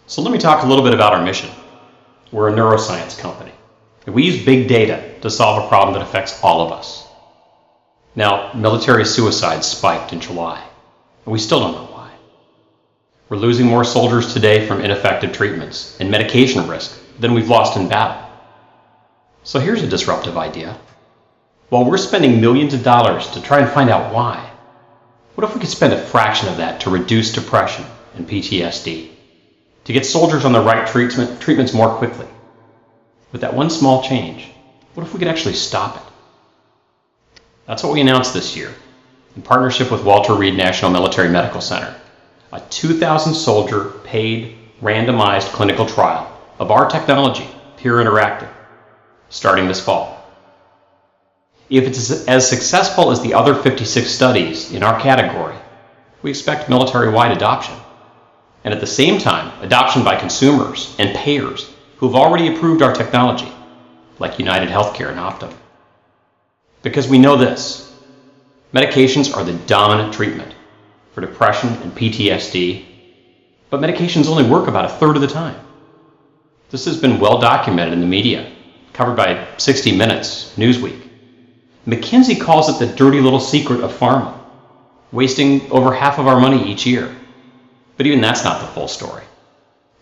So let me talk a little bit about our mission. We're a neuroscience company, and we use big data to solve a problem that affects all of us. Now, military suicide spiked in July, and we still don't know why. We're losing more soldiers today from ineffective treatments and medication risk than we've lost in battle. So here's a disruptive idea. While we're spending millions of dollars to try and find out why, what if we could spend a fraction of that to reduce depression and PTSD? To get soldiers on the right treatments more quickly? With that one small change, what if we could actually stop it? That's what we announced this year, in partnership with Walter Reed National Military Medical Center, a 2,000-soldier, paid, randomized clinical trial of our technology, Peer Interactive, starting this fall. If it's as successful as the other 56 studies in our category, we expect military-wide adoption. And at the same time, adoption by consumers and payers who've already approved our technology, like United Healthcare and Optum. Because we know this, medications are the dominant treatment for depression and PTSD, but medications only work about a third of the time. This has been well documented in the media, covered by 60 Minutes, Newsweek. McKinsey calls it the dirty little secret of pharma, wasting over half of our money each year. But even that's not the full story.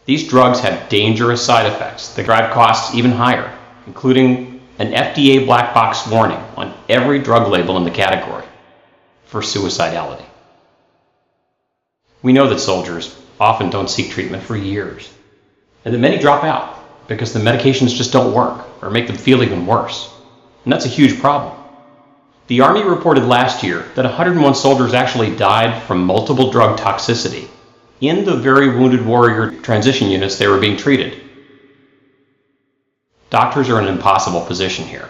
These drugs have dangerous side effects that drive costs even higher, including an FDA black box warning on every drug label in the category for suicidality. We know that soldiers often don't seek treatment for years, and that many drop out because the medications just don't work or make them feel even worse. And that's a huge problem. The Army reported last year that 101 soldiers actually died from multiple drug toxicity in the very wounded warrior transition units they were being treated. Doctors are in an impossible position here.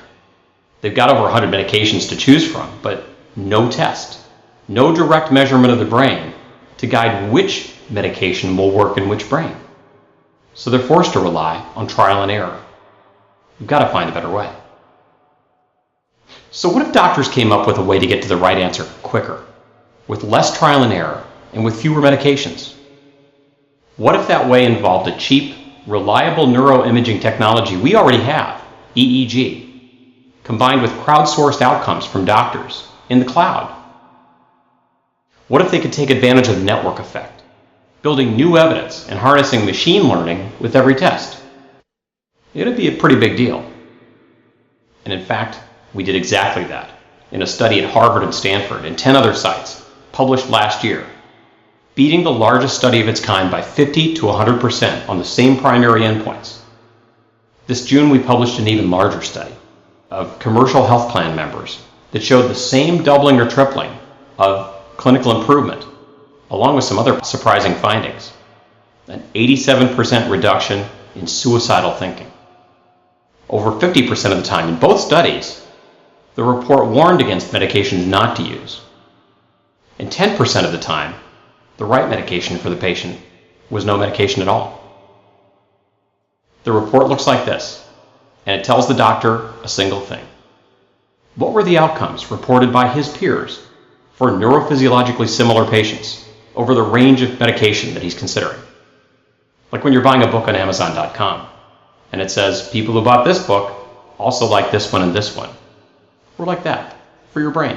They've got over 100 medications to choose from, but no test, no direct measurement of the brain to guide which medication will work in which brain. So they're forced to rely on trial and error. We've got to find a better way. So what if doctors came up with a way to get to the right answer quicker, with less trial and error, and with fewer medications? What if that way involved a cheap, reliable neuroimaging technology we already have, EEG, combined with crowdsourced outcomes from doctors in the cloud? What if they could take advantage of the network effect, building new evidence and harnessing machine learning with every test? It'd be a pretty big deal. And in fact, we did exactly that in a study at Harvard and Stanford and 10 other sites published last year, beating the largest study of its kind by 50 to 100% on the same primary endpoints. This June, we published an even larger study of commercial health plan members that showed the same doubling or tripling of clinical improvement, along with some other surprising findings. An 87% reduction in suicidal thinking. Over 50% of the time in both studies, the report warned against medications not to use. And 10% of the time, the right medication for the patient was no medication at all. The report looks like this, and it tells the doctor a single thing. What were the outcomes reported by his peers for neurophysiologically similar patients over the range of medication that he's considering? Like when you're buying a book on Amazon.com, and it says, people who bought this book also like this one and this one. We're like that, for your brain.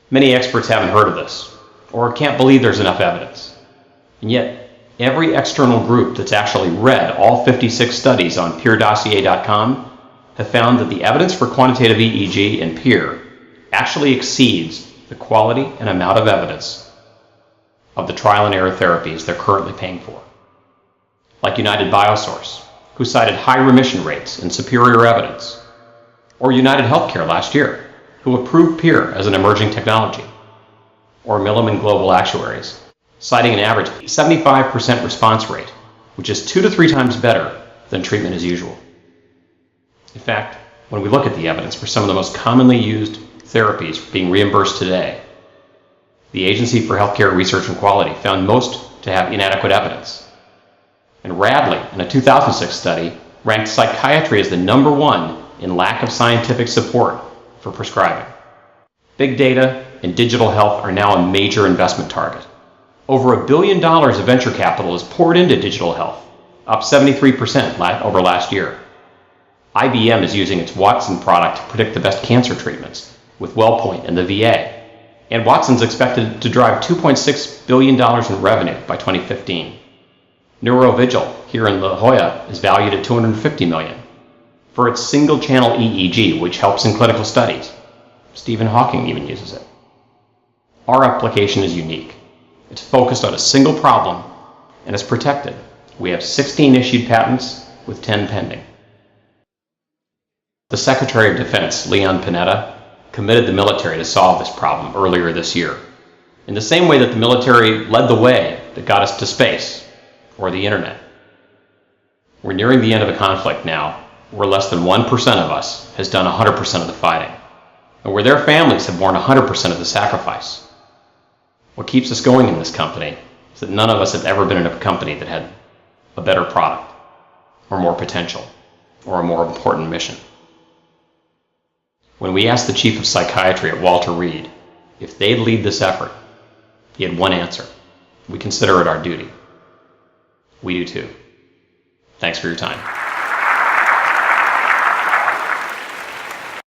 Many experts haven't heard of this, or can't believe there's enough evidence. And yet, every external group that's actually read all 56 studies on peerdossier.com have found that the evidence for quantitative EEG and peer actually exceeds the quality and amount of evidence of the trial and error therapies they're currently paying for. Like United Biosource, who cited high remission rates and superior evidence, or United Healthcare last year, who approved peer as an emerging technology, or Milliman Global Actuaries, citing an average 75% response rate, which is 2 to 3 times better than treatment as usual. In fact, when we look at the evidence for some of the most commonly used therapies being reimbursed today, the Agency for Healthcare Research and Quality found most to have inadequate evidence. And Radley, in a 2006 study, ranked psychiatry as the #1 in lack of scientific support for prescribing. Big data and digital health are now a major investment target, Over $1 billion of venture capital is poured into digital health, up 73% over last year. IBM is using its Watson product to predict the best cancer treatments with WellPoint and the VA. And Watson's expected to drive $2.6 billion in revenue by 2015. Neurovigil here in La Jolla is valued at $250 million for its single-channel EEG, which helps in clinical studies. Stephen Hawking even uses it. Our application is unique. It's focused on a single problem and is protected. We have 16 issued patents with 10 pending. The Secretary of Defense, Leon Panetta, committed the military to solve this problem earlier this year, in the same way that the military led the way that got us to space or the internet. We're nearing the end of a conflict now where less than 1% of us has done 100% of the fighting, and where their families have borne 100% of the sacrifice. What keeps us going in this company is that none of us have ever been in a company that had a better product, or more potential, or a more important mission. When we asked the chief of psychiatry at Walter Reed if they'd lead this effort, he had one answer: we consider it our duty. We do too. Thanks for your time.